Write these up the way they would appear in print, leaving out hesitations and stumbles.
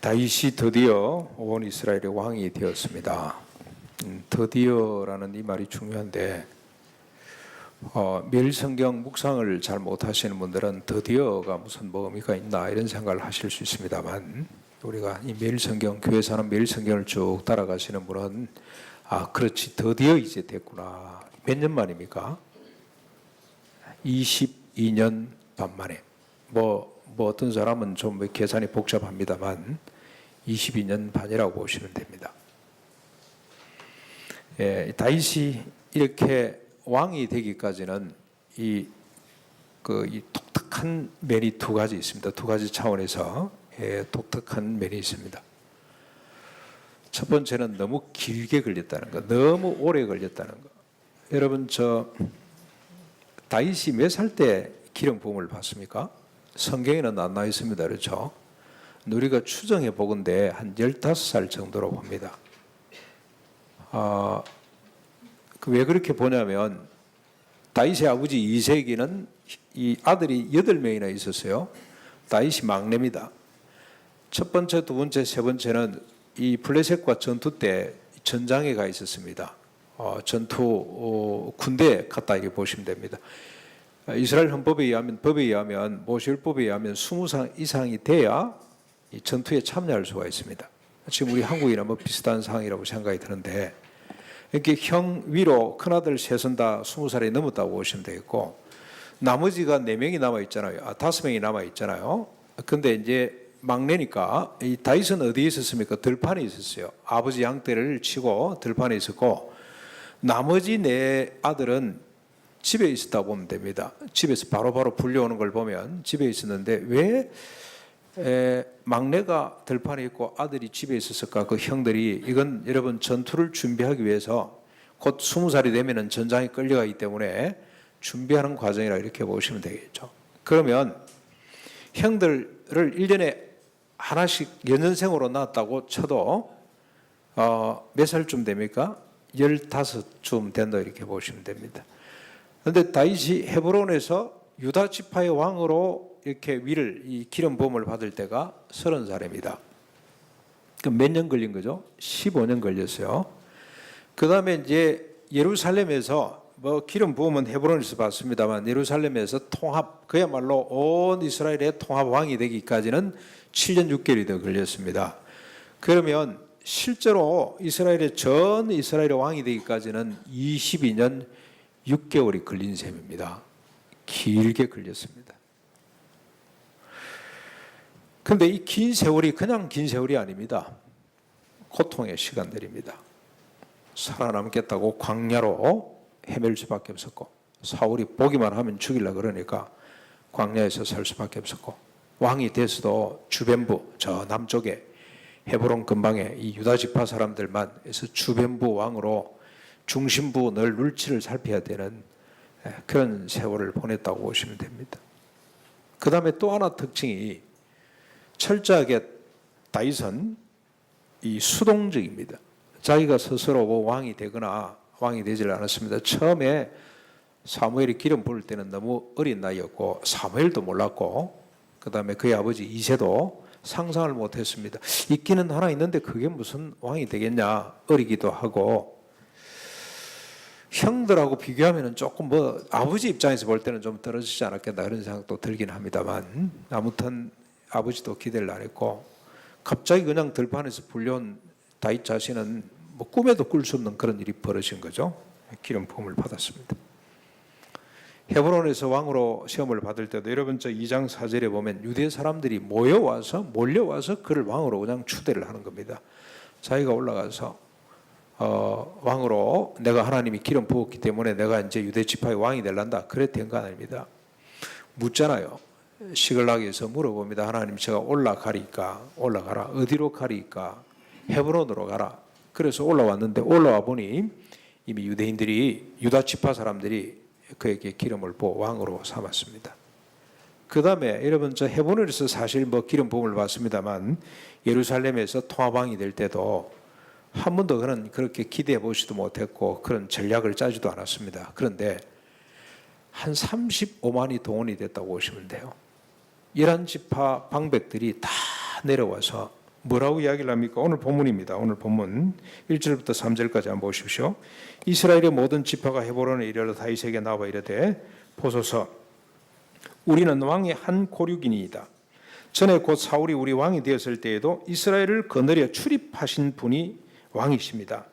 다윗이 드디어 온 이스라엘의 왕이 되었습니다. 드디어라는 이 말이 중요한데 매일 성경 묵상을 잘 못하시는 분들은 드디어가 무슨 뭐 의미가 있나 이런 생각을 하실 수 있습니다만, 우리가 이 매일 성경, 교회에서는 매일 성경을 쭉 따라가시는 분은 그렇지, 드디어 이제 됐구나. 몇 년 만입니까? 22년 반 만에. 뭐 어떤 사람은 좀 계산이 복잡합니다만 22년 반이라고 보시면 됩니다. 다윗이 이렇게 왕이 되기까지는 이 독특한 면이 두 가지 있습니다. 두 가지 차원에서 독특한 면이 있습니다. 첫 번째는 너무 길게 걸렸다는 거, 너무 오래 걸렸다는 거. 여러분, 다윗이 몇 살 때 기름 부음을 받습니까? 성경에는 안 나와 있습니다. 그렇죠? 우리가 추정해 보건대 한 15살 정도로 봅니다. 왜 그렇게 보냐면, 다윗의 아버지 이새기는 이 아들이 8명이나 있었어요. 다윗이 막내입니다. 첫 번째, 두 번째, 세 번째는 이 블레셋과 전투 때 전장에 가 있었습니다. 군대에 갔다 이렇게 보시면 됩니다. 이스라엘 헌법에 의하면, 법에 의하면, 모세율법에 의하면 20살 이상이 돼야 이 전투에 참여할 수가 있습니다. 지금 우리 한국이나 뭐 비슷한 상황이라고 생각이 드는데, 이렇게 형 위로 큰아들 셋은 다 20살이 넘었다고 보시면 되겠고, 나머지가 4명이 남아있잖아요. 5명이 남아있잖아요. 근데 이제 막내니까, 이 다윗은 어디에 있었습니까? 들판에 있었어요. 아버지 양떼를 치고 들판에 있었고, 나머지 4 아들은 집에 있었다 보면 됩니다. 집에서 바로바로 불려오는 걸 보면 집에 있었는데, 왜 막내가 들판에 있고 아들이 집에 있었을까? 그 형들이, 이건 여러분 전투를 준비하기 위해서 곧 20살이 되면 전장에 끌려가기 때문에 준비하는 과정이라 이렇게 보시면 되겠죠. 그러면 형들을 1년에 하나씩 연년생으로 낳았다고 쳐도 몇 살쯤 됩니까? 15쯤 된다 이렇게 보시면 됩니다. 그런데 다윗이 헤브론에서 유다 지파의 왕으로 이렇게 이 기름 부음을 받을 때가 30살입니다. 그럼 몇 년 걸린 거죠? 15년 걸렸어요. 그 다음에 이제 예루살렘에서, 기름 부음은 헤브론에서 받습니다만, 예루살렘에서 통합, 그야말로 온 이스라엘의 통합 왕이 되기까지는 7년 6개월이 더 걸렸습니다. 그러면 실제로 전 이스라엘의 왕이 되기까지는 22년 6개월이 걸린 셈입니다. 길게 걸렸습니다. 그런데 이 긴 세월이 그냥 긴 세월이 아닙니다. 고통의 시간들입니다. 살아남겠다고 광야로 헤맬 수밖에 없었고, 사울이 보기만 하면 죽이려고 그러니까 광야에서 살 수밖에 없었고, 왕이 돼서도 주변부, 저 남쪽에 헤브론 근방에 이 유다 지파 사람들만 해서 주변부 왕으로 중심부 늘 눈치를 살펴야 되는 그런 세월을 보냈다고 보시면 됩니다. 그 다음에 또 하나 특징이, 철저하게 다윗은 이 수동적입니다. 자기가 스스로 왕이 되거나 왕이 되질 않았습니다. 처음에 사무엘이 기름 부을 때는 너무 어린 나이였고, 사무엘도 몰랐고, 그 다음에 그의 아버지 이새도 상상을 못했습니다. 있기는 하나 있는데 그게 무슨 왕이 되겠냐, 어리기도 하고, 형들하고 비교하면 조금 아버지 입장에서 볼 때는 좀 떨어지지 않았겠나 그런 생각도 들긴 합니다만, 아무튼 아버지도 기대를 안 했고, 갑자기 그냥 들판에서 불려온 다윗 자신은 꿈에도 꿀 수 없는 그런 일이 벌어진 거죠. 기름 부음을 받았습니다. 헤브론에서 왕으로 시험을 받을 때도, 여러분 2장 4절에 보면 유대 사람들이 몰려와서 그를 왕으로 그냥 추대를 하는 겁니다. 자기가 올라가서 왕으로, 내가 하나님이 기름 부었기 때문에 내가 이제 유대 지파의 왕이 되란다, 그래 된 거 아닙니다. 묻잖아요. 시글락에서 물어봅니다. 하나님, 제가 올라가라. 어디로 가리까? 헤브론으로 가라. 그래서 올라왔는데, 올라와 보니 이미 유다 지파 사람들이 그에게 기름을 부어 왕으로 삼았습니다. 그 다음에 여러분, 헤브론에서 사실 기름 부음을 받습니다만, 예루살렘에서 통합왕이 될 때도 한 번도 그렇게 기대해 보지도 못했고, 그런 전략을 짜지도 않았습니다. 그런데 한 35만이 동원이 됐다고 보시면 돼요. 11지파 방백들이 다 내려와서 뭐라고 이야기를 합니까? 오늘 본문입니다. 오늘 본문 1절부터 3절까지 한번 보십시오. 이스라엘의 모든 지파가 헤브론에 이르러 다윗에게 나와 이르되 보소서 우리는 왕의 한 고륙이니이다. 전에 곧 사울이 우리 왕이 되었을 때에도 이스라엘을 거느려 출입하신 분이 왕이십니다.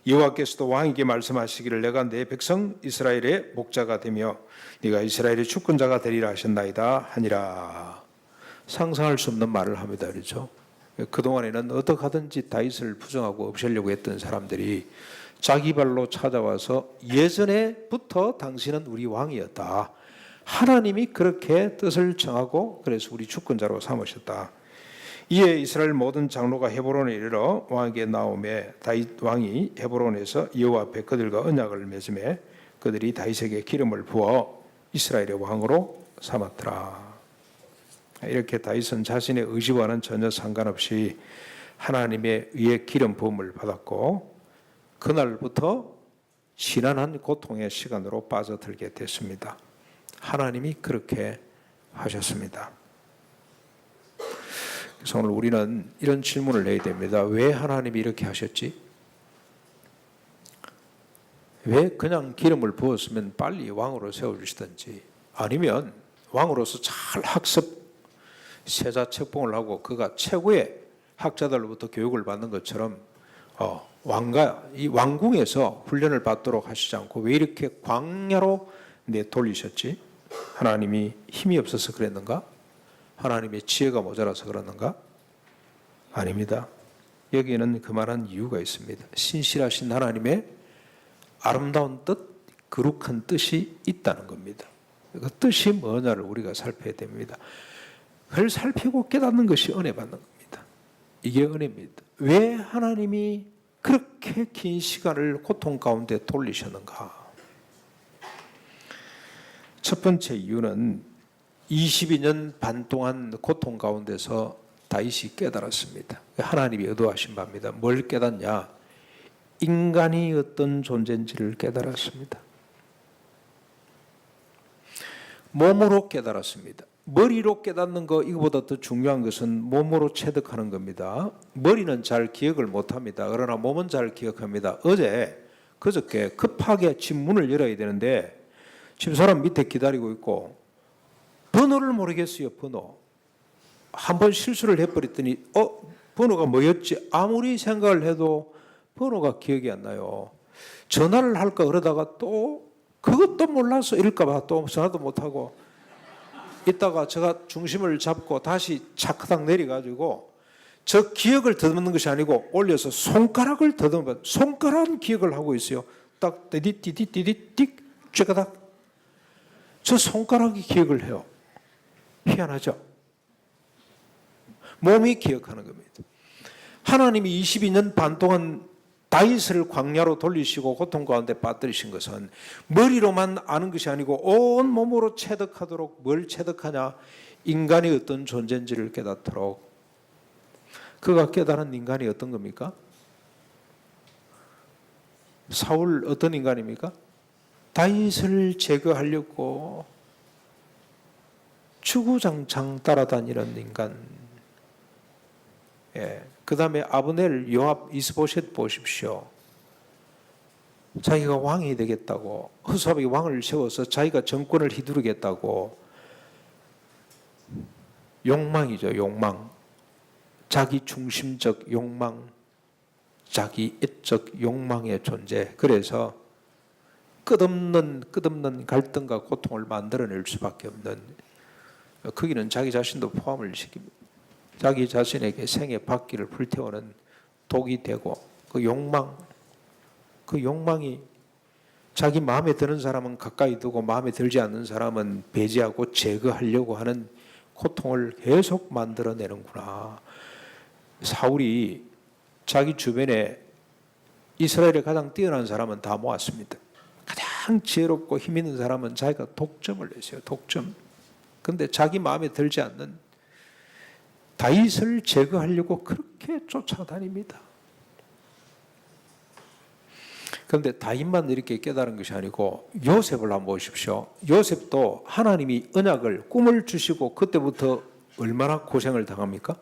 여호와께서도 왕에게 말씀하시기를 내가 내 백성 이스라엘의 목자가 되며 네가 이스라엘의 주권자가 되리라 하셨나이다 하니라. 상상할 수 없는 말을 합니다. 그렇죠? 그동안에는 어떻게 하든지 다윗을 부정하고 없애려고 했던 사람들이 자기 발로 찾아와서 예전에부터 당신은 우리 왕이었다. 하나님이 그렇게 뜻을 정하고 그래서 우리 주권자로 삼으셨다. 이에 이스라엘 모든 장로가 헤브론에 이르러 왕에게 나오매 다윗 왕이 헤브론에서 여호와 앞에 그들과 언약을 맺음에 그들이 다윗에게 기름을 부어 이스라엘의 왕으로 삼았더라. 이렇게 다윗은 자신의 의지와는 전혀 상관없이 하나님의 의의 기름 부음을 받았고 그날부터 지난한 고통의 시간으로 빠져들게 됐습니다. 하나님이 그렇게 하셨습니다. 그래서 오늘 우리는 이런 질문을 내야 됩니다. 왜 하나님이 이렇게 하셨지? 왜 그냥 기름을 부었으면 빨리 왕으로 세워주시든지 아니면 왕으로서 잘 학습 세자 책봉을 하고 그가 최고의 학자들로부터 교육을 받는 것처럼 이 왕궁에서 훈련을 받도록 하시지 않고 왜 이렇게 광야로 내돌리셨지? 하나님이 힘이 없어서 그랬는가? 하나님의 지혜가 모자라서 그러는가? 아닙니다. 여기에는 그만한 이유가 있습니다. 신실하신 하나님의 아름다운 뜻, 거룩한 뜻이 있다는 겁니다. 그 뜻이 뭐냐를 우리가 살펴야 됩니다. 그걸 살피고 깨닫는 것이 은혜 받는 겁니다. 이게 은혜입니다. 왜 하나님이 그렇게 긴 시간을 고통 가운데 돌리셨는가? 첫 번째 이유는 22년 반 동안 고통 가운데서 다윗이 깨달았습니다. 하나님이 의도하신 바입니다. 뭘 깨닫냐? 인간이 어떤 존재인지를 깨달았습니다. 몸으로 깨달았습니다. 머리로 깨닫는 거 이거보다 더 중요한 것은 몸으로 체득하는 겁니다. 머리는 잘 기억을 못합니다. 그러나 몸은 잘 기억합니다. 그저께 급하게 집 문을 열어야 되는데 지금 사람 밑에 기다리고 있고 번호를 모르겠어요. 번호. 한 번 실수를 해버렸더니 번호가 뭐였지? 아무리 생각을 해도 번호가 기억이 안 나요. 전화를 할까 그러다가 또 그것도 몰라서 이럴까 봐 또 전화도 못하고 이따가 제가 중심을 잡고 다시 차크당 내려가지고 저 기억을 더듬는 것이 아니고 올려서 손가락을 더듬어 손가락 기억을 하고 있어요. 딱 디디디디디딕 쬐가닥 저 손가락이 기억을 해요. 희한하죠? 몸이 기억하는 겁니다. 하나님이 22년 반 동안 다윗을 광야로 돌리시고 고통 가운데 빠뜨리신 것은 머리로만 아는 것이 아니고 온 몸으로 체득하도록 뭘 체득하냐? 인간이 어떤 존재인지를 깨닫도록. 그가 깨달은 인간이 어떤 겁니까? 사울 어떤 인간입니까? 다윗을 제거하려고 주구장창 따라다니는 인간. 그 다음에 아브넬, 요압, 이스보셋 보십시오. 자기가 왕이 되겠다고 허수아비 왕을 세워서 자기가 정권을 휘두르겠다고 욕망이죠. 욕망. 자기 중심적 욕망, 자기 애적 욕망의 존재. 그래서 끝없는 갈등과 고통을 만들어낼 수밖에 없는 거기는 자기 자신도 포함을 시킵니다. 자기 자신에게 생의 바퀴를 불태우는 독이 되고 그 욕망이 자기 마음에 드는 사람은 가까이 두고 마음에 들지 않는 사람은 배제하고 제거하려고 하는 고통을 계속 만들어내는구나. 사울이 자기 주변에 이스라엘에 가장 뛰어난 사람은 다 모았습니다. 가장 지혜롭고 힘 있는 사람은 자기가 독점을 냈어요. 독점. 그런데 자기 마음에 들지 않는 다윗을 제거하려고 그렇게 쫓아다닙니다. 그런데 다윗만 이렇게 깨달은 것이 아니고 요셉을 한번 보십시오. 요셉도 하나님이 언약을 꿈을 주시고 그때부터 얼마나 고생을 당합니까?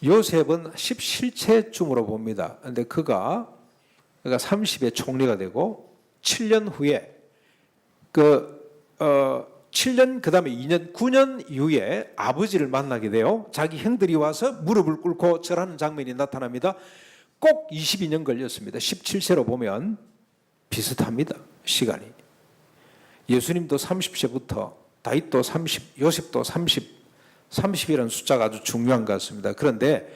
요셉은 17세쯤으로 봅니다. 그런데 그가 30에 총리가 되고 7년 후에 7년 그다음에 2년 9년 이후에 아버지를 만나게 돼요. 자기 형들이 와서 무릎을 꿇고 절하는 장면이 나타납니다. 꼭 22년 걸렸습니다. 17세로 보면 비슷합니다. 시간이. 예수님도 30세부터 다윗도 30, 요셉도 30이라는 숫자가 아주 중요한 것 같습니다. 그런데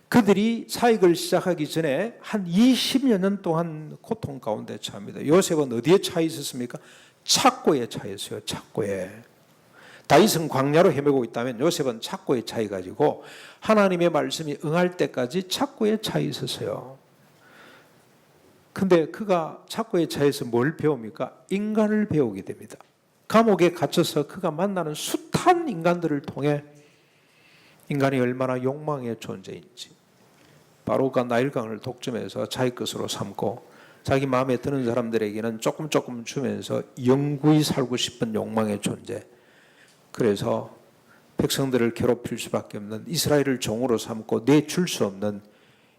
그들이 사역을 시작하기 전에 한 20여 년 동안 고통 가운데 처합니다. 요셉은 어디에 처해 있었습니까? 착고에 처해 있어요. 착고에. 다윗은 광야로 헤매고 있다면 요셉은 착고에 처해 가지고 하나님의 말씀이 응할 때까지 착고에 처해 있었어요. 근데 그가 착고에 처해서 뭘 배웁니까? 인간을 배우게 됩니다. 감옥에 갇혀서 그가 만나는 숱한 인간들을 통해 인간이 얼마나 욕망의 존재인지, 바로가 나일강을 독점해서 자기 것으로 삼고 자기 마음에 드는 사람들에게는 조금 주면서 영구히 살고 싶은 욕망의 존재, 그래서 백성들을 괴롭힐 수밖에 없는, 이스라엘을 종으로 삼고 내줄 수 없는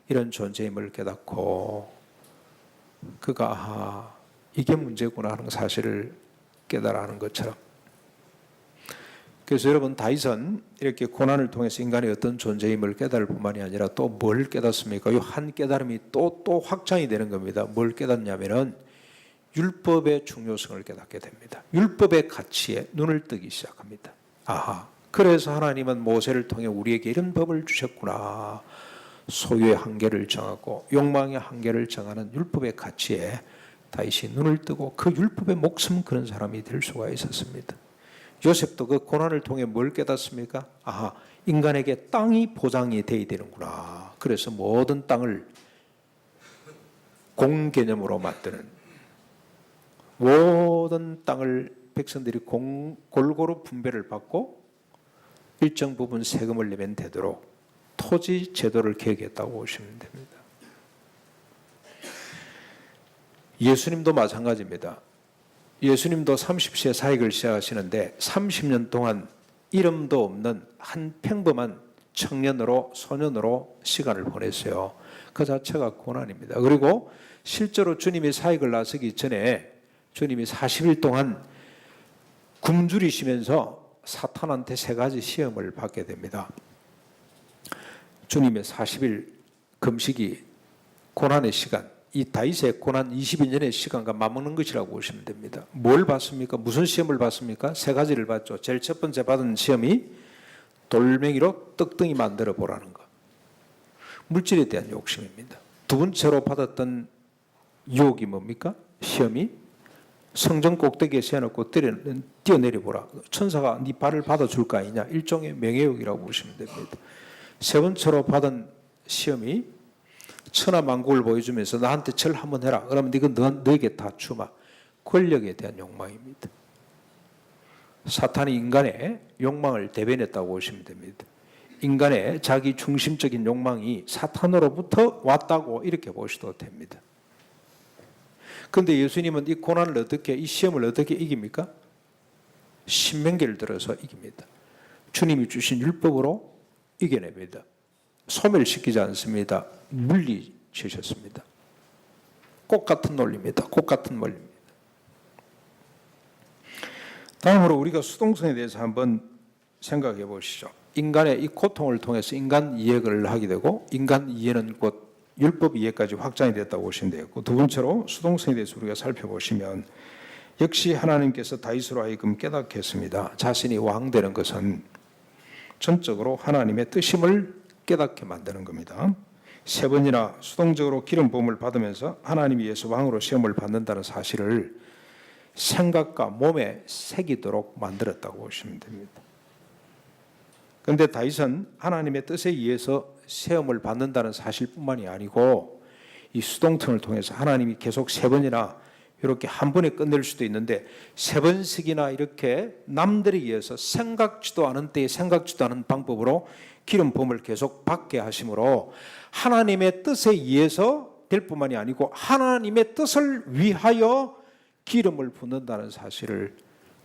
이런 존재임을 깨닫고 그가 이게 문제구나 하는 사실을 깨달아 하는 것처럼, 그래서 여러분 다윗은 이렇게 고난을 통해서 인간의 어떤 존재임을 깨달을 뿐만이 아니라 또 뭘 깨닫습니까? 이 한 깨달음이 또 확장이 되는 겁니다. 뭘 깨닫냐면은 율법의 중요성을 깨닫게 됩니다. 율법의 가치에 눈을 뜨기 시작합니다. 아하, 그래서 하나님은 모세를 통해 우리에게 이런 법을 주셨구나. 소유의 한계를 정하고 욕망의 한계를 정하는 율법의 가치에 다윗이 눈을 뜨고 그 율법에 목숨 거는 사람이 될 수가 있었습니다. 요셉도 그 고난을 통해 뭘 깨닫습니까? 아하, 인간에게 땅이 보장이 돼야 되는구나. 그래서 모든 땅을 공개념으로 만드는, 모든 땅을 백성들이 골고루 분배를 받고 일정 부분 세금을 내면 되도록 토지 제도를 개혁했다고 보시면 됩니다. 예수님도 마찬가지입니다. 예수님도 30세 사역을 시작하시는데 30년 동안 이름도 없는 한 평범한 청년으로, 소년으로 시간을 보냈어요. 그 자체가 고난입니다. 그리고 실제로 주님이 사역을 나서기 전에 주님이 40일 동안 굶주리시면서 사탄한테 3가지 시험을 받게 됩니다. 주님의 40일 금식이 고난의 시간, 이 다윗의 고난 22년의 시간과 맞먹는 것이라고 보시면 됩니다. 뭘 받습니까? 무슨 시험을 받습니까? 3가지를 받죠. 제일 첫 번째 받은 시험이 돌멩이로 떡덩이 만들어 보라는 것. 물질에 대한 욕심입니다. 두 번째로 받았던 유혹이 뭡니까? 시험이 성전 꼭대기에 세워놓고 뛰어내려 보라. 천사가 네 발을 받아줄 거 아니냐. 일종의 명예욕이라고 보시면 됩니다. 세 번째로 받은 시험이 천하만국을 보여주면서 나한테 절 한번 해라. 그러면 이건 너에게 다 주마. 권력에 대한 욕망입니다. 사탄이 인간의 욕망을 대변했다고 보시면 됩니다. 인간의 자기 중심적인 욕망이 사탄으로부터 왔다고 이렇게 보셔도 됩니다. 그런데 예수님은 이 고난을 어떻게, 이 시험을 어떻게 이깁니까? 신명기를 들어서 이깁니다. 주님이 주신 율법으로 이겨냅니다. 소멸시키지 않습니다. 물리치셨습니다. 꽃 같은 논리입니다. 꽃 같은 원리입니다. 다음으로 우리가 수동성에 대해서 한번 생각해 보시죠. 인간의 이 고통을 통해서 인간 이해를 하게 되고, 인간 이해는 곧 율법 이해까지 확장이 됐다고 보시면 되겠고, 두 번째로 수동성에 대해서 우리가 살펴보시면 역시 하나님께서 다윗으로 하여금 깨닫게 했습니다. 자신이 왕되는 것은 전적으로 하나님의 뜻임을 깨닫게 만드는 겁니다. 3번이나 수동적으로 기름 부음을 받으면서 하나님이 위해서 왕으로 시험을 받는다는 사실을 생각과 몸에 새기도록 만들었다고 보시면 됩니다. 그런데 다윗은 하나님의 뜻에 의해서 시험을 받는다는 사실뿐만이 아니고 이 수동성을 통해서 하나님이 계속 3번이나 이렇게 한 번에 끝낼 수도 있는데 3번씩이나 이렇게 남들에 의해서 생각지도 않은 때에 생각지도 않은 방법으로 기름 부음을 계속 받게 하심으로 하나님의 뜻에 의해서 될 뿐만이 아니고 하나님의 뜻을 위하여 기름을 붓는다는 사실을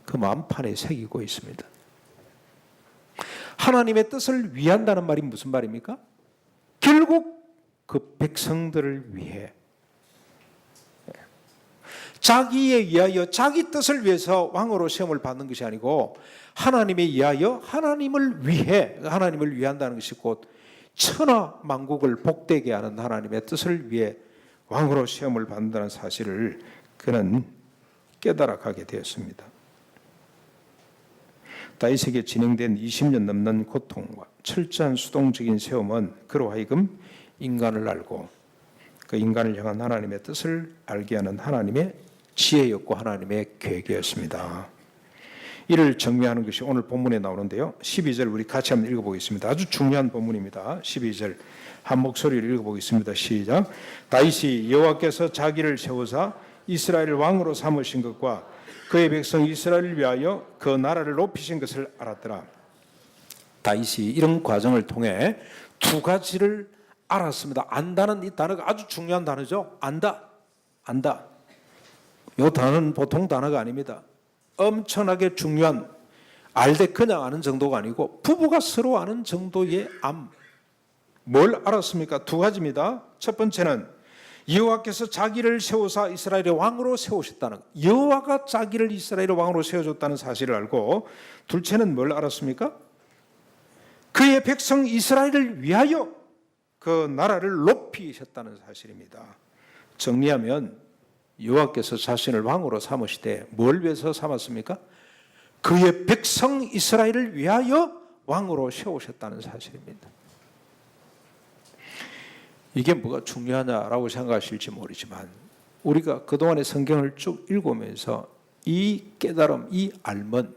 그 마음판에 새기고 있습니다. 하나님의 뜻을 위한다는 말이 무슨 말입니까? 결국 그 백성들을 위해 자기에 의하여 자기 뜻을 위해서 왕으로 시험을 받는 것이 아니고 하나님에 의하여 하나님을 위해 하나님을 위한다는 것이 곧 천하 만국을 복되게 하는 하나님의 뜻을 위해 왕으로 시험을 받는다는 사실을 그는 깨달아 가게 되었습니다. 다윗에게 진행된 20년 넘는 고통과 철저한 수동적인 시험은 그로 하여금 인간을 알고 그 인간을 향한 하나님의 뜻을 알게 하는 하나님의 지혜였고 하나님의 계획이었습니다. 이를 정리하는 것이 오늘 본문에 나오는데요. 12절 우리 같이 한번 읽어보겠습니다. 아주 중요한 본문입니다. 12절 한 목소리를 읽어보겠습니다. 시작. 다윗이 여호와께서 자기를 세우사 이스라엘을 왕으로 삼으신 것과 그의 백성 이스라엘을 위하여 그 나라를 높이신 것을 알았더라. 다윗이 이런 과정을 통해 두 가지를 알았습니다. 안다는 이 단어가 아주 중요한 단어죠. 안다. 이 단어는 보통 단어가 아닙니다. 엄청나게 중요한, 알되 그냥 아는 정도가 아니고 부부가 서로 아는 정도의 암. 뭘 알았습니까? 두 가지입니다. 첫 번째는 여호와께서 자기를 세우사 이스라엘의 왕으로 세우셨다는 것. 여호와가 자기를 이스라엘의 왕으로 세워줬다는 사실을 알고, 둘째는 뭘 알았습니까? 그의 백성 이스라엘을 위하여 그 나라를 높이셨다는 사실입니다. 정리하면 여호와께서 자신을 왕으로 삼으시되 뭘 위해서 삼았습니까? 그의 백성 이스라엘을 위하여 왕으로 세우셨다는 사실입니다. 이게 뭐가 중요하냐라고 생각하실지 모르지만 우리가 그동안의 성경을 쭉 읽으면서 이 깨달음, 이 알문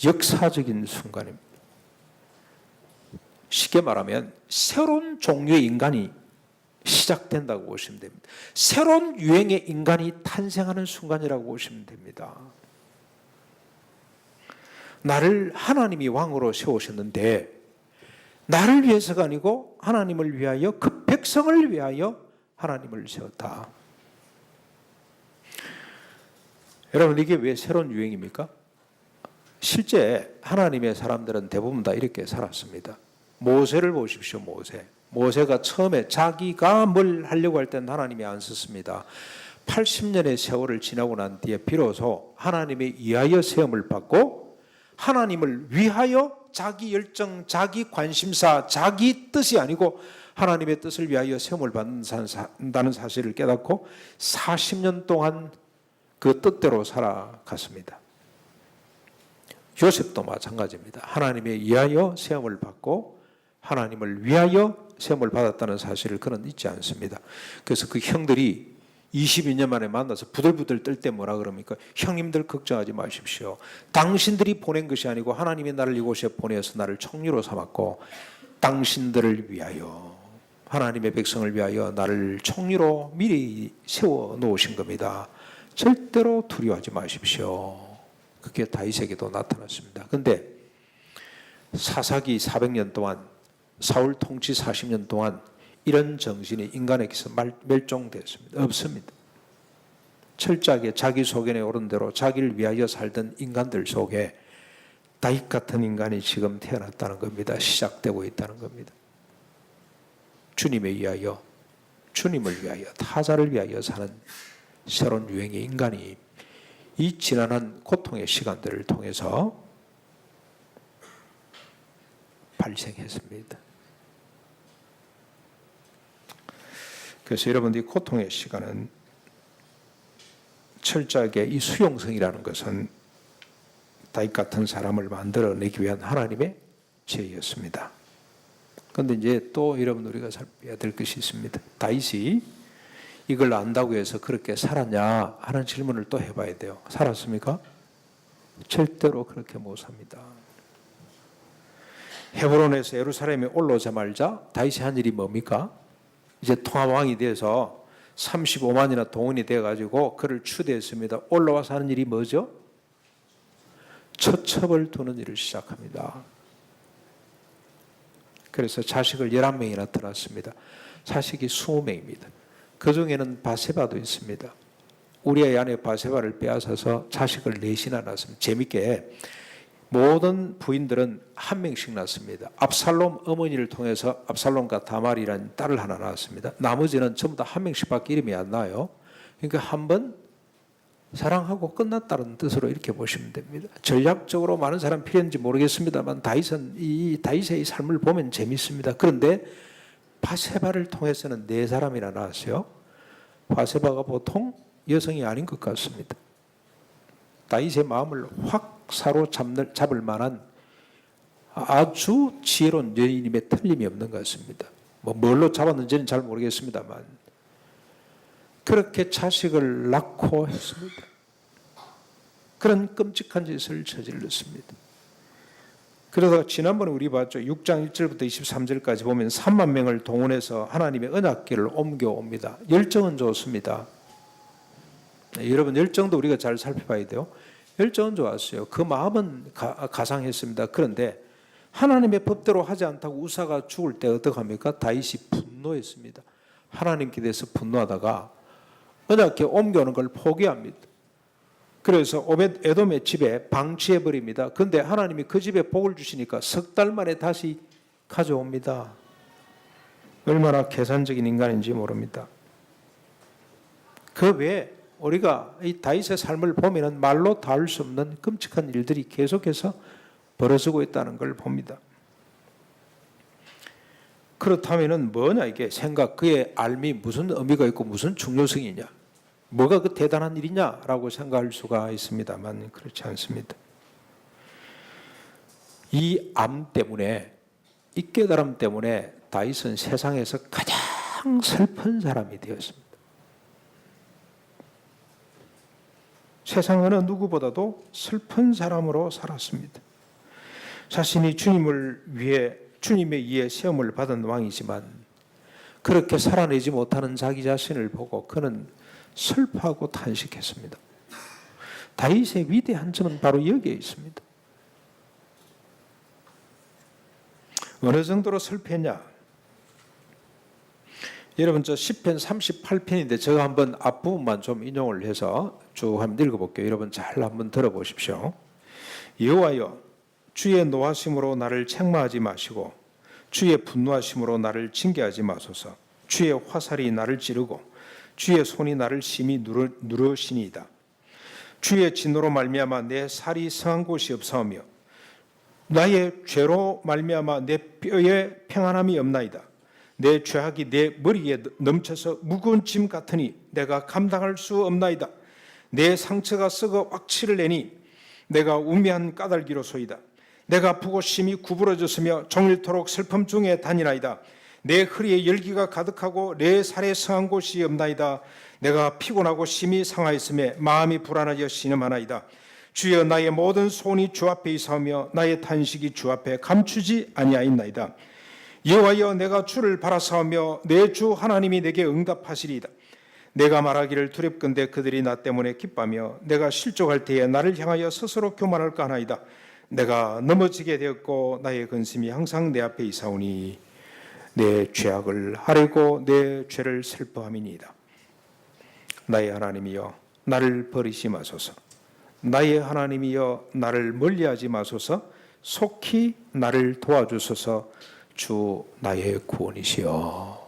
역사적인 순간입니다. 쉽게 말하면 새로운 종류의 인간이 시작된다고 보시면 됩니다. 새로운 유행의 인간이 탄생하는 순간이라고 보시면 됩니다. 나를 하나님이 왕으로 세우셨는데 나를 위해서가 아니고 하나님을 위하여 그 백성을 위하여 하나님을 세웠다. 여러분 이게 왜 새로운 유행입니까? 실제 하나님의 사람들은 대부분 다 이렇게 살았습니다. 모세를 보십시오. 모세가 처음에 자기가 뭘 하려고 할 때는 하나님이 안 썼습니다. 80년의 세월을 지나고 난 뒤에 비로소 하나님에 의하여 세움을 받고 하나님을 위하여 자기 열정, 자기 관심사, 자기 뜻이 아니고 하나님의 뜻을 위하여 세움을 받는다는 사실을 깨닫고 40년 동안 그 뜻대로 살아갔습니다. 요셉도 마찬가지입니다. 하나님에 의하여 세움을 받고 하나님을 위하여 세움을 받았다는 사실을 그는 잊지 않습니다. 그래서 그 형들이 22년 만에 만나서 부들부들 떨 때 뭐라 그럽니까? 형님들 걱정하지 마십시오. 당신들이 보낸 것이 아니고 하나님이 나를 이곳에 보내서 나를 총리로 삼았고 당신들을 위하여 하나님의 백성을 위하여 나를 총리로 미리 세워 놓으신 겁니다. 절대로 두려워하지 마십시오. 그게 다윗에게도 나타났습니다. 그런데 사사기 400년 동안 사울 통치 40년 동안 이런 정신이 인간에게서 멸종됐습니다. 없습니다. 철저하게 자기 소견에 오른 대로 자기를 위하여 살던 인간들 속에 다윗 같은 인간이 지금 태어났다는 겁니다. 시작되고 있다는 겁니다. 주님에 의하여, 주님을 위하여, 타자를 위하여 사는 새로운 유행의 인간이 이 지난한 고통의 시간들을 통해서 발생했습니다. 그래서 여러분들이 고통의 시간은 철저하게 이 수용성이라는 것은 다윗 같은 사람을 만들어내기 위한 하나님의 지혜였습니다. 그런데 이제 또 여러분 우리가 살펴야 될 것이 있습니다. 다윗이 이걸 안다고 해서 그렇게 살았냐 하는 질문을 또 해봐야 돼요. 살았습니까? 절대로 그렇게 못 삽니다. 헤브론에서 예루살렘에 올라오자마자 다윗이 한 일이 뭡니까? 이제 통합왕이 돼서 35만이나 동원이 돼가지고 그를 추대했습니다. 올라와서 하는 일이 뭐죠? 처첩을 두는 일을 시작합니다. 그래서 자식을 11명이나 들었습니다. 자식이 20명입니다. 그 중에는 바세바도 있습니다. 우리의 아내 바세바를 빼앗아서 자식을 넷이나 낳았습니다. 재밌게 모든 부인들은 한 명씩 낳습니다. 압살롬 어머니를 통해서 압살롬과 다말이라는 딸을 하나 낳았습니다. 나머지는 전부 다 한 명씩밖에 이름이 안 나요. 그러니까 한 번 사랑하고 끝났다는 뜻으로 이렇게 보시면 됩니다. 전략적으로 많은 사람 필요한지 모르겠습니다만 다윗의 이 삶을 보면 재밌습니다. 그런데 바세바를 통해서는 4사람이나 낳았어요. 바세바가 보통 여성이 아닌 것 같습니다. 다윗의 마음을 확 사로잡을 만한 아주 지혜로운 여인임에 틀림이 없는 것 같습니다. 뭘로 잡았는지는 잘 모르겠습니다만 그렇게 자식을 낳고 했습니다. 그런 끔찍한 짓을 저질렀습니다. 그러다가 지난번에 우리 봤죠. 6장 1절부터 23절까지 보면 3만 명을 동원해서 하나님의 언약궤를 옮겨옵니다. 열정은 좋습니다. 여러분 열정도 우리가 잘 살펴봐야 돼요. 열정은 좋았어요. 그 마음은 가상했습니다. 그런데 하나님의 법대로 하지 않다고 우사가 죽을 때 어떡합니까? 다윗이 분노했습니다. 하나님께 대해서 분노하다가 언약궤 옮겨오는 걸 포기합니다. 그래서 오벳 에돔의 집에 방치해버립니다. 그런데 하나님이 그 집에 복을 주시니까 석 달 만에 다시 가져옵니다. 얼마나 계산적인 인간인지 모릅니다. 그 외에 우리가 이 다윗의 삶을 보면 말로 닿을 수 없는 끔찍한 일들이 계속해서 벌어지고 있다는 걸 봅니다. 그렇다면 뭐냐 이게 생각, 그의 알미 무슨 의미가 있고 무슨 중요성이냐, 뭐가 그 대단한 일이냐라고 생각할 수가 있습니다만 그렇지 않습니다. 이 암 때문에, 이 깨달음 때문에 다윗은 세상에서 가장 슬픈 사람이 되었습니다. 세상 어느 누구보다도 슬픈 사람으로 살았습니다. 자신이 주님의 의해 시험을 받은 왕이지만 그렇게 살아내지 못하는 자기 자신을 보고 그는 슬퍼하고 탄식했습니다. 다윗의 위대한 점은 바로 여기에 있습니다. 어느 정도로 슬펐냐? 여러분 저 시편 38편인데 제가 한번 앞부분만 좀 인용을 해서 쭉 한번 읽어볼게요. 여러분 잘 한번 들어보십시오. 여호와여, 주의 노하심으로 나를 책망하지 마시고 주의 분노하심으로 나를 징계하지 마소서. 주의 화살이 나를 찌르고 주의 손이 나를 심히 누르시니이다. 주의 진노로 말미암아 내 살이 성한 곳이 없사오며 나의 죄로 말미암아 내 뼈에 평안함이 없나이다. 내 죄악이 내 머리에 넘쳐서 무거운 짐 같으니 내가 감당할 수 없나이다. 내 상처가 썩어 왁치를 내니 내가 우매한 까닭이로소이다. 내가 아프고 심히 구부러졌으며 종일토록 슬픔 중에 다니나이다. 내 허리에 열기가 가득하고 내 살에 성한 곳이 없나이다. 내가 피곤하고 심히 상하였으며 마음이 불안하여 신음하나이다. 주여, 나의 모든 소원이 주 앞에 있사오며 나의 탄식이 주 앞에 감추지 아니하였나이다. 여호와여, 내가 주를 바라사오며 내 주 하나님이 내게 응답하시리이다. 내가 말하기를 두렵건대 그들이 나 때문에 기뻐하며 내가 실족할 때에 나를 향하여 스스로 교만할까 하나이다. 내가 넘어지게 되었고 나의 근심이 항상 내 앞에 있사오니 내 죄악을 아뢰고 내 죄를 슬퍼함이니이다. 나의 하나님이여, 나를 버리지 마소서. 나의 하나님이여, 나를 멀리하지 마소서. 속히 나를 도와주소서. 주 나의 구원이시여.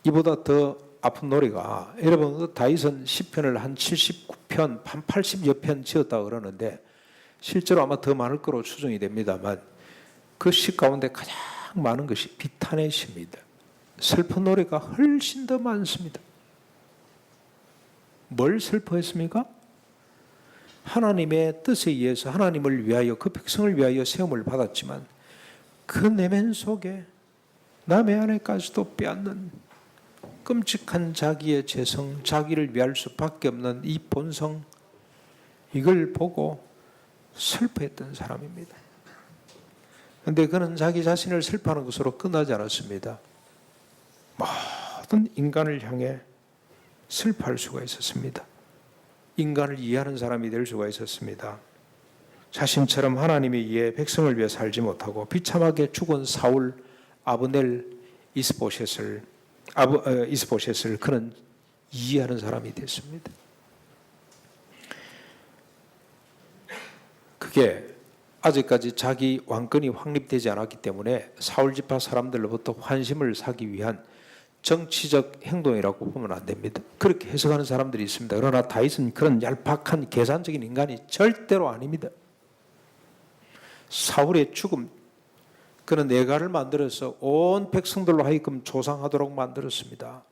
이보다 더 아픈 노래가, 여러분 다윗은 시편을 한 79편, 한 80여 편 지었다고 그러는데 실제로 아마 더 많을 거로 추정이 됩니다만 그 시 가운데 가장 많은 것이 비탄의 시입니다. 슬픈 노래가 훨씬 더 많습니다. 뭘 슬퍼했습니까? 하나님의 뜻에 의해서 하나님을 위하여, 그 백성을 위하여 세움을 받았지만 그 내면 속에 남의 안에까지도 빼앗는 끔찍한 자기의 재성, 자기를 위할 수밖에 없는 이 본성, 이걸 보고 슬퍼했던 사람입니다. 그런데 그는 자기 자신을 슬퍼하는 것으로 끝나지 않았습니다. 모든 인간을 향해 슬퍼할 수가 있었습니다. 인간을 이해하는 사람이 될 수가 있었습니다. 자신처럼 하나님에 의해 백성을 위해 살지 못하고 비참하게 죽은 사울, 아브넬, 이스보셋을 그는 이해하는 사람이 됐습니다. 그게 아직까지 자기 왕권이 확립되지 않았기 때문에 사울 지파 사람들로부터 환심을 사기 위한 정치적 행동이라고 보면 안 됩니다. 그렇게 해석하는 사람들이 있습니다. 그러나 다윗은 그런 얄팍한 계산적인 인간이 절대로 아닙니다. 사울의 죽음, 그는 내가를 만들어서 온 백성들로 하여금 조상하도록 만들었습니다.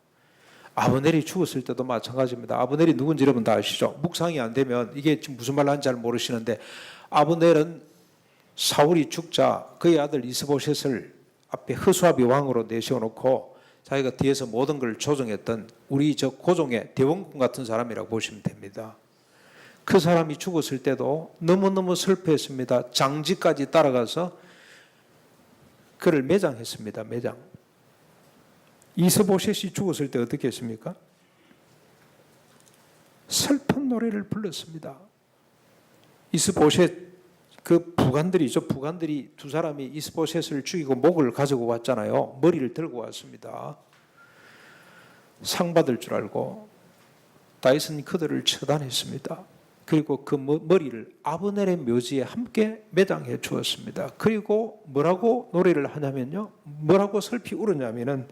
아브넬이 죽었을 때도 마찬가지입니다. 아브넬이 누군지 여러분 다 아시죠? 묵상이 안 되면 이게 지금 무슨 말 하는지 잘 모르시는데, 아브넬은 사울이 죽자 그의 아들 이스보셋을 앞에 허수아비 왕으로 내세워놓고 자기가 뒤에서 모든 걸 조정했던 우리 저 고종의 대원군 같은 사람이라고 보시면 됩니다. 그 사람이 죽었을 때도 너무너무 슬퍼했습니다. 장지까지 따라가서 그를 매장했습니다. 매장. 이스보셋이 죽었을 때 어떻게 했습니까? 슬픈 노래를 불렀습니다. 이스보셋, 그 부관들이죠. 부관들이 두 사람이 이스보셋을 죽이고 목을 가지고 왔잖아요. 머리를 들고 왔습니다. 상 받을 줄 알고 다윗은 그들을 처단했습니다. 그리고 그 머리를 아브넬의 묘지에 함께 매장해 주었습니다. 그리고 뭐라고 노래를 하냐면요, 뭐라고 슬피 울었냐면은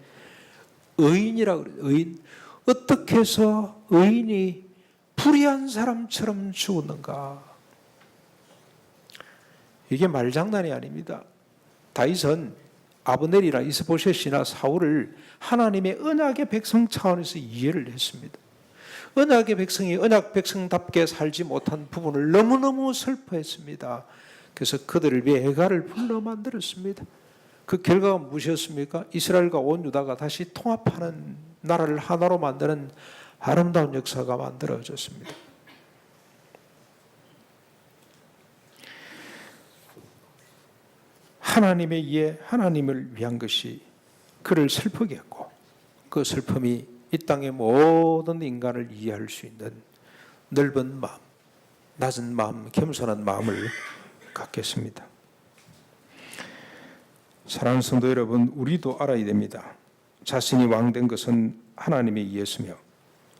의인이라고 그래요. 의인. 어떻게 해서 의인이 불의한 사람처럼 죽었는가? 이게 말장난이 아닙니다. 다윗은 아브넬이나 이스보셋이나 사울을 하나님의 언약의 백성 차원에서 이해를 했습니다. 언약의 백성이 언약 백성답게 살지 못한 부분을 너무너무 슬퍼했습니다. 그래서 그들을 위해 애가를 불러 만들었습니다. 그 결과가 무엇이었습니까? 이스라엘과 온 유다가 다시 통합하는 나라를 하나로 만드는 아름다운 역사가 만들어졌습니다. 하나님의 이해, 하나님을 위한 것이 그를 슬프게 했고, 그 슬픔이 이 땅의 모든 인간을 이해할 수 있는 넓은 마음, 낮은 마음, 겸손한 마음을 갖겠습니다. 사랑하는 성도 여러분, 우리도 알아야 됩니다. 자신이 왕된 것은 하나님에 의해서며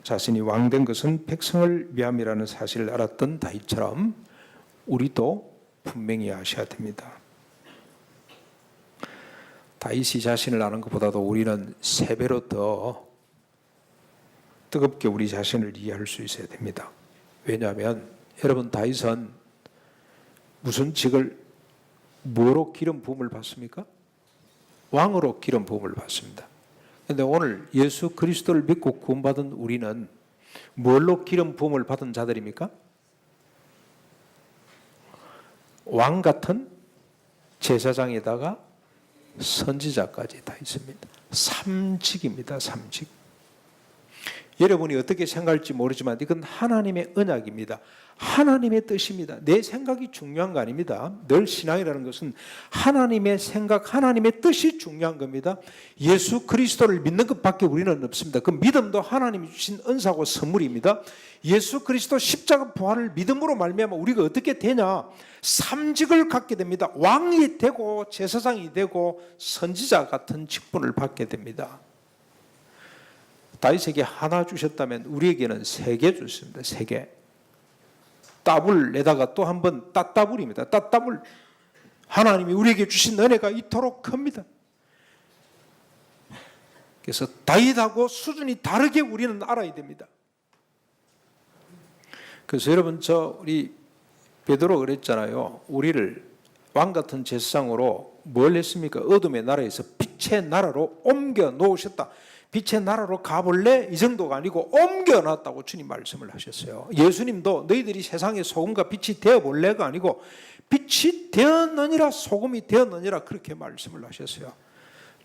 자신이 왕된 것은 백성을 위함이라는 사실을 알았던 다윗처럼 우리도 분명히 아셔야 됩니다. 다윗이 자신을 아는 것보다도 우리는 3배로 더 뜨겁게 우리 자신을 이해할 수 있어야 됩니다. 왜냐하면 여러분, 다윗은 무슨 직을 뭐로 기름 부음을 받습니까? 왕으로 기름 부음을 받습니다. 그런데 오늘 예수 그리스도를 믿고 구원받은 우리는 뭘로 기름 부음을 받은 자들입니까? 왕 같은 제사장에다가 선지자까지 다 있습니다. 3직입니다. 3직. 여러분이 어떻게 생각할지 모르지만 이건 하나님의 언약입니다. 하나님의 뜻입니다. 내 생각이 중요한 거 아닙니다. 늘 신앙이라는 것은 하나님의 생각, 하나님의 뜻이 중요한 겁니다. 예수 그리스도를 믿는 것밖에 우리는 없습니다. 그 믿음도 하나님이 주신 은사고 선물입니다. 예수 그리스도 십자가 부활을 믿음으로 말미암아 우리가 어떻게 되냐? 3직을 갖게 됩니다. 왕이 되고 제사장이 되고 선지자 같은 직분을 받게 됩니다. 다윗에게 하나 주셨다면 우리에게는 3개 주셨습니다. 3개. 따블에다가 또 한 번 따따블입니다. 따따블. 하나님이 우리에게 주신 은혜가 이토록 큽니다. 그래서 다윗하고 수준이 다르게 우리는 알아야 됩니다. 그래서 여러분, 우리 베드로 그랬잖아요. 우리를 왕 같은 제사장으로 뭘 했습니까? 어둠의 나라에서 빛의 나라로 옮겨 놓으셨다. 빛의 나라로 가볼래? 이 정도가 아니고 옮겨놨다고 주님 말씀을 하셨어요. 예수님도 너희들이 세상의 소금과 빛이 되어볼래가 아니고 빛이 되었느니라, 소금이 되었느니라, 그렇게 말씀을 하셨어요.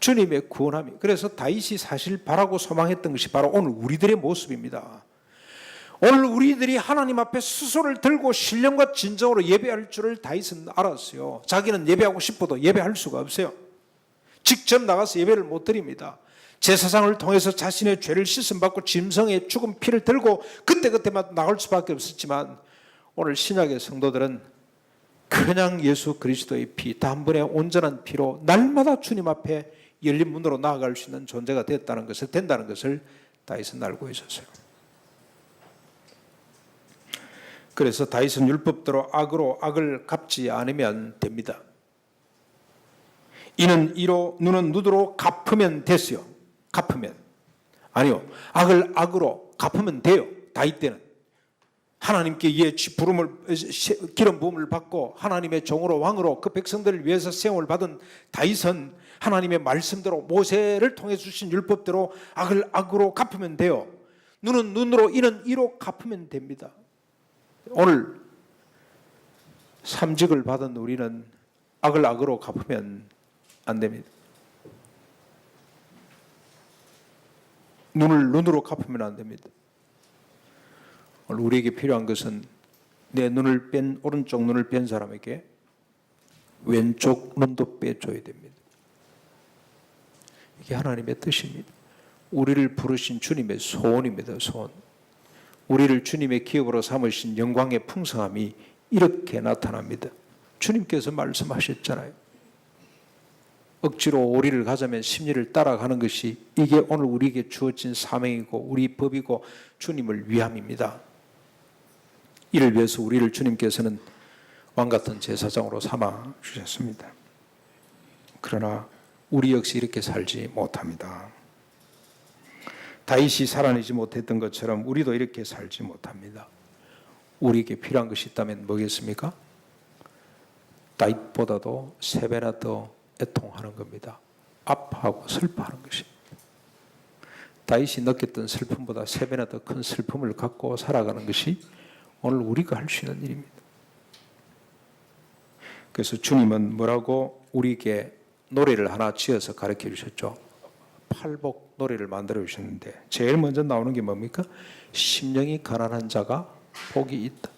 주님의 구원함이. 그래서 다윗이 사실 바라고 소망했던 것이 바로 오늘 우리들의 모습입니다. 오늘 우리들이 하나님 앞에 수소를 들고 신령과 진정으로 예배할 줄을 다윗은 알았어요. 자기는 예배하고 싶어도 예배할 수가 없어요. 직접 나가서 예배를 못 드립니다. 제사장을 통해서 자신의 죄를 씻음받고 짐승의 죽은 피를 들고 그때그때만 나갈 수밖에 없었지만, 오늘 신약의 성도들은 그냥 예수 그리스도의 피, 단번에 온전한 피로 날마다 주님 앞에 열린 문으로 나아갈 수 있는 존재가 된다는 것을 다윗은 알고 있었어요. 그래서 다윗은 율법대로 악으로 악을 갚지 않으면 됩니다. 이는 이로 눈은 눈으로 갚으면 됐어요. 갚으면. 아니요. 악을 악으로 갚으면 돼요. 다윗 때는. 하나님께 이에 기름 부음을 받고 하나님의 종으로 왕으로 그 백성들을 위해서 세움을 받은 다윗은 하나님의 말씀대로 모세를 통해 주신 율법대로 악을 악으로 갚으면 돼요. 눈은 눈으로 이는 이로 갚으면 됩니다. 오늘 삼직을 받은 우리는 악을 악으로 갚으면 안 됩니다. 눈을 눈으로 갚으면 안 됩니다. 오늘 우리에게 필요한 것은 내 눈을 뺀 오른쪽 눈을 뺀 사람에게 왼쪽 눈도 빼줘야 됩니다. 이게 하나님의 뜻입니다. 우리를 부르신 주님의 소원입니다. 소원. 우리를 주님의 기업으로 삼으신 영광의 풍성함이 이렇게 나타납니다. 주님께서 말씀하셨잖아요. 억지로 오리를 가자면 심리를 따라가는 것이 이게 오늘 우리에게 주어진 사명이고 우리 법이고 주님을 위함입니다. 이를 위해서 우리를 주님께서는 왕같은 제사장으로 삼아 주셨습니다. 그러나 우리 역시 이렇게 살지 못합니다. 다윗이 살아내지 못했던 것처럼 우리도 이렇게 살지 못합니다. 우리에게 필요한 것이 있다면 뭐겠습니까? 다윗보다도 3배나 더 애통하는 겁니다. 아파하고 슬퍼하는 것입니다. 다윗이 느꼈던 슬픔보다 3배나 더 큰 슬픔을 갖고 살아가는 것이 오늘 우리가 할 수 있는 일입니다. 그래서 주님은 뭐라고 우리에게 노래를 하나 지어서 가르쳐 주셨죠. 팔복 노래를 만들어 주셨는데 제일 먼저 나오는 게 뭡니까? 심령이 가난한 자가 복이 있다.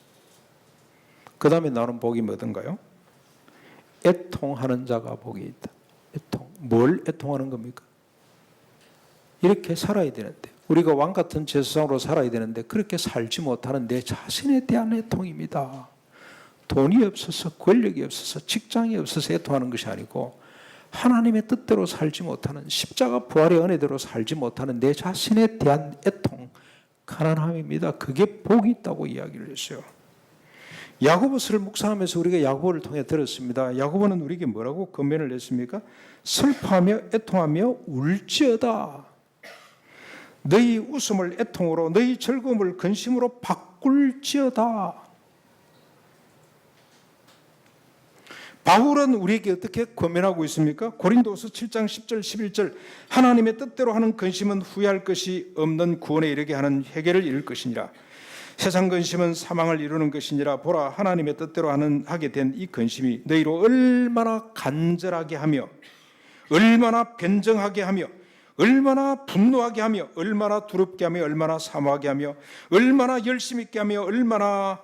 그 다음에 나오는 복이 뭐든가요? 애통하는 자가 복이 있다. 애통. 뭘 애통하는 겁니까? 이렇게 살아야 되는데 우리가 왕같은 제사장으로 살아야 되는데 그렇게 살지 못하는 내 자신에 대한 애통입니다. 돈이 없어서 권력이 없어서 직장이 없어서 애통하는 것이 아니고 하나님의 뜻대로 살지 못하는 십자가 부활의 은혜대로 살지 못하는 내 자신에 대한 애통, 가난함입니다. 그게 복이 있다고 이야기를 했어요. 야고보서를 묵상하면서 우리가 야고보를 통해 들었습니다. 야고보는 우리에게 뭐라고 권면을 했습니까? 슬퍼하며 애통하며 울지어다. 너희 웃음을 애통으로 너희 즐거움을 근심으로 바꿀지어다. 바울은 우리에게 어떻게 권면하고 있습니까? 고린도서 7장 10절 11절 하나님의 뜻대로 하는 근심은 후회할 것이 없는 구원에 이르게 하는 회개를 이룰 것이니라. 세상 근심은 사망을 이루는 것이니라. 보라, 하나님의 뜻대로 하게 된 이 근심이 너희로 얼마나 간절하게 하며 얼마나 변정하게 하며 얼마나 분노하게 하며 얼마나 두렵게 하며 얼마나 사모하게 하며 얼마나 열심 있게 하며 얼마나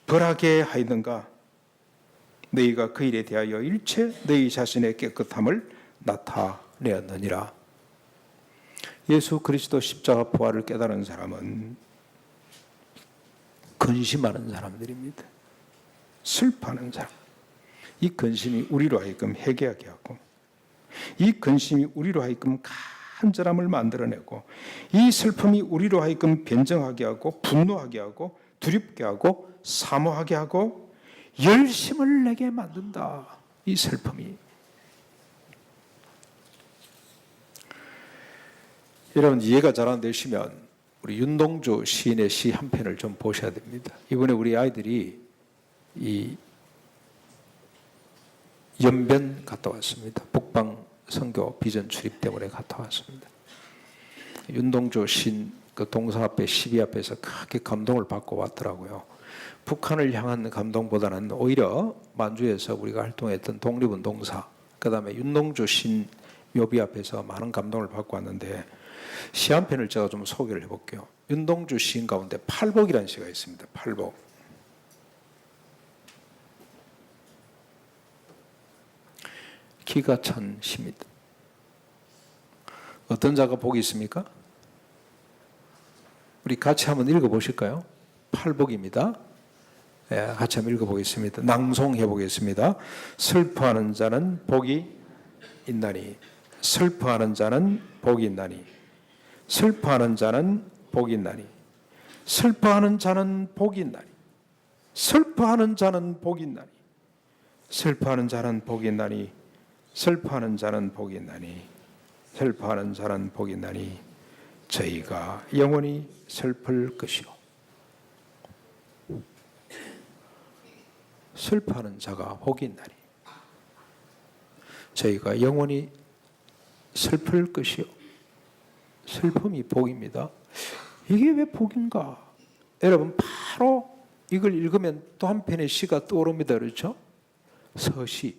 벌하게 하였는가. 너희가 그 일에 대하여 일체 너희 자신의 깨끗함을 나타내었느니라. 예수 그리스도 십자가 부활을 깨달은 사람은 근심하는 사람들입니다. 슬퍼하는 사람. 이 근심이 우리로 하여금 회개하게 하고 이 근심이 우리로 하여금 간절함을 만들어내고 이 슬픔이 우리로 하여금 변정하게 하고 분노하게 하고 두렵게 하고 사모하게 하고 열심을 내게 만든다. 이 슬픔이. 여러분 이해가 잘 안 되시면 우리 윤동주 시인의 시 한 편을 좀 보셔야 됩니다. 이번에 우리 아이들이 이 연변 갔다 왔습니다. 북방 선교 비전 출입 때문에 갔다 왔습니다. 윤동주 시인 그 동상 앞에 시비 앞에서 크게 감동을 받고 왔더라고요. 북한을 향한 감동보다는 오히려 만주에서 우리가 활동했던 독립운동사, 그 다음에 윤동주 시인 묘비 앞에서 많은 감동을 받고 왔는데 시 한 편을 제가 좀 소개를 해볼게요. 윤동주 시인 가운데 팔복이라는 시가 있습니다. 팔복. 기가 찬 시입니다. 어떤 자가 복이 있습니까? 우리 같이 한번 읽어보실까요? 팔복입니다. 네, 같이 한번 읽어보겠습니다. 낭송해 보겠습니다. 슬퍼하는 자는 복이 있나니, 슬퍼하는 자는 복이 있나니, 슬퍼하는 자는 복이 있나니, 슬퍼하는 자는 복이 있나니. 슬퍼하는 자는 복이 있나니, 슬퍼하는 자는 복이 있나니, 슬퍼하는 자는 복이 있나니, 슬퍼하는 자는 복이 있나니 저희가 영원히 슬플 것이요. 슬퍼하는 자가 복이 있나니 저희가 영원히 슬플 것이요. 슬픔이 복입니다. 이게 왜 복인가? 여러분 바로 이걸 읽으면 또 한편의 시가 떠오릅니다. 그렇죠? 서시.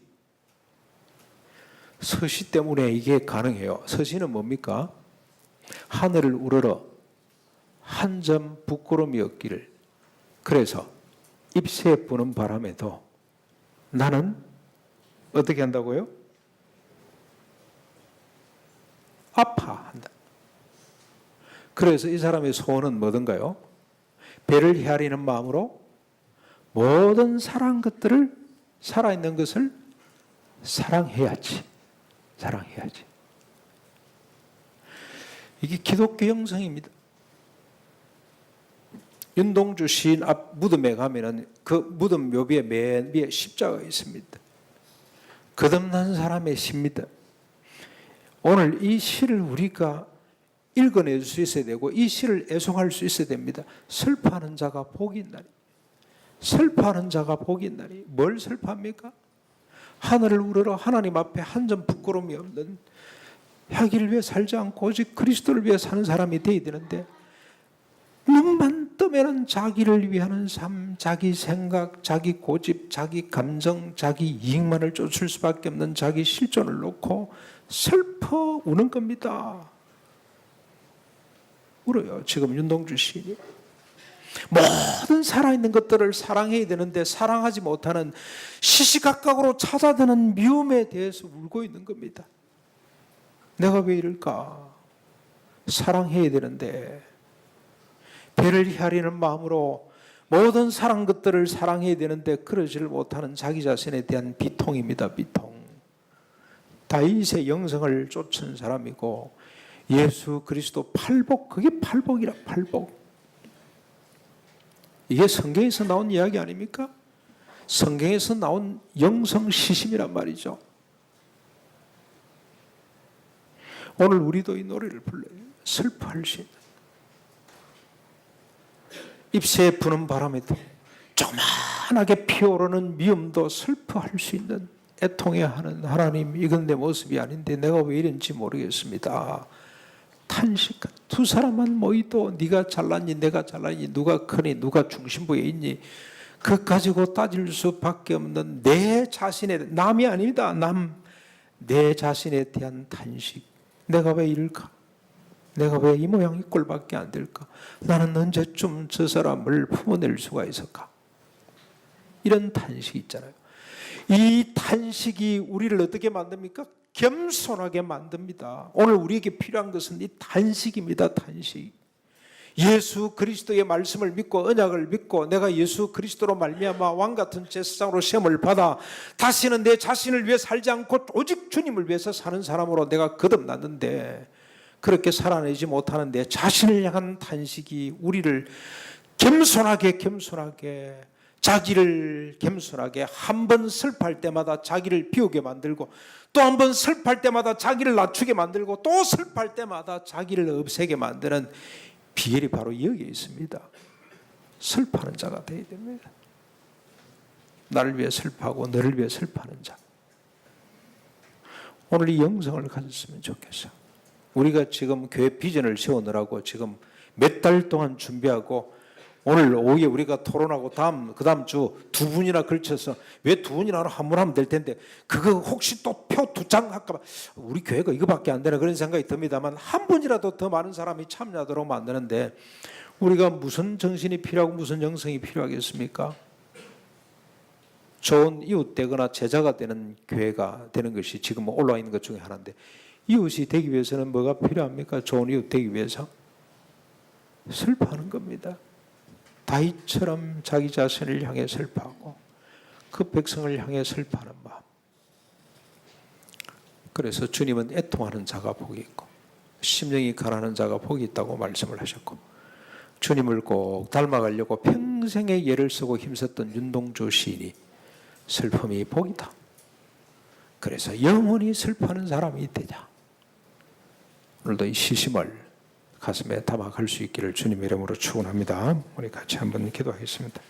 서시 때문에 이게 가능해요. 서시는 뭡니까? 하늘을 우러러 한 점 부끄러움이 없기를. 그래서 잎새 부는 바람에도 나는 어떻게 한다고요? 아파한다. 그래서 이 사람의 소원은 뭐든가요? 배를 헤아리는 마음으로 모든 살아있는 것들을, 살아있는 것을 사랑해야지. 사랑해야지. 이게 기독교 형성입니다. 윤동주 시인 앞 무덤에 가면은 그 무덤 묘비에 맨 위에 십자가가 있습니다. 거듭난 사람의 시입니다. 오늘 이 시를 우리가 읽어낼 수 있어야 되고 이 시를 애송할 수 있어야 됩니다. 슬퍼하는 자가 복이 있나니. 슬퍼하는 자가 복이 있나니. 뭘 슬퍼합니까? 하늘을 우러러 하나님 앞에 한 점 부끄러움이 없는, 자기를 위해 살지 않고 오직 그리스도를 위해 사는 사람이 되어야 되는데 눈만 뜨면 자기를 위하는 삶, 자기 생각, 자기 고집, 자기 감정, 자기 이익만을 쫓을 수밖에 없는 자기 실존을 놓고 슬퍼 우는 겁니다. 울어요. 지금 윤동주 시인이. 모든 살아있는 것들을 사랑해야 되는데 사랑하지 못하는 시시각각으로 찾아드는 미움에 대해서 울고 있는 겁니다. 내가 왜 이럴까? 사랑해야 되는데 배를 헤아리는 마음으로 모든 사랑 것들을 사랑해야 되는데 그러지를 못하는 자기 자신에 대한 비통입니다. 비통. 다윗의 영성을 쫓은 사람이고 예수 그리스도 팔복, 그게 팔복이라. 팔복. 이게 성경에서 나온 이야기 아닙니까? 성경에서 나온 영성 시심이란 말이죠. 오늘 우리도 이 노래를 불러요. 슬퍼할 수 있는, 잎새 부는 바람에도 조그만하게 피어오르는 미움도 슬퍼할 수 있는, 애통해하는 하나님, 이건 내 모습이 아닌데 내가 왜 이런지 모르겠습니다. 탄식. 두 사람만 모이도 네가 잘났니 내가 잘났니, 누가 크니 누가 중심부에 있니, 그 가지고 따질 수밖에 없는 내 자신의, 남이 아닙니다. 내 자신에 대한 탄식. 내가 왜 이럴까? 내가 왜 이 모양 이 꼴밖에 안 될까? 나는 언제쯤 저 사람을 품어낼 수가 있을까? 이런 탄식이 있잖아요. 이 탄식이 우리를 어떻게 만듭니까? 겸손하게 만듭니다. 오늘 우리에게 필요한 것은 이 탄식입니다. 탄식. 예수 그리스도의 말씀을 믿고 언약을 믿고 내가 예수 그리스도로 말미암아 왕같은 제사장으로 시험을 받아 다시는 내 자신을 위해 살지 않고 오직 주님을 위해서 사는 사람으로 내가 거듭났는데, 그렇게 살아내지 못하는 내 자신을 향한 탄식이 우리를 겸손하게 자기를 겸손하게 한 번 슬퍼할 때마다 자기를 비우게 만들고 또 한 번 슬퍼할 때마다 자기를 낮추게 만들고 또 슬퍼할 때마다 자기를 없애게 만드는 비결이 바로 여기에 있습니다. 슬퍼하는 자가 되어야 됩니다. 나를 위해 슬퍼하고 너를 위해 슬퍼하는 자. 오늘 이 영성을 가졌으면 좋겠어. 우리가 지금 교회 비전을 세우느라고 지금 몇 달 동안 준비하고 오늘 오후에 우리가 토론하고 그 다음 주 두 분이나 걸쳐서, 왜 두 분이나 한 분 하면 될 텐데 그거 혹시 또 표 두 장 할까 봐 우리 교회가 이거밖에 안 되나 그런 생각이 듭니다만, 한 분이라도 더 많은 사람이 참여하도록 만드는데 우리가 무슨 정신이 필요하고 무슨 영성이 필요하겠습니까? 좋은 이웃 되거나 제자가 되는 교회가 되는 것이 지금 올라와 있는 것 중에 하나인데, 이웃이 되기 위해서는 뭐가 필요합니까? 좋은 이웃 되기 위해서 슬퍼하는 겁니다. 다윗처럼 자기 자신을 향해 슬퍼하고 그 백성을 향해 슬퍼하는 마음. 그래서 주님은 애통하는 자가 복이 있고 심령이 가난한 자가 복이 있다고 말씀을 하셨고, 주님을 꼭 닮아가려고 평생 평생의 예를 쓰고 힘썼던 윤동주 시인이 슬픔이 복이다. 그래서 영원히 슬퍼하는 사람이 있대자. 오늘도 이 시심을 가슴에 담아갈 수 있기를 주님 이름으로 축원합니다. 우리 같이 한번 기도하겠습니다.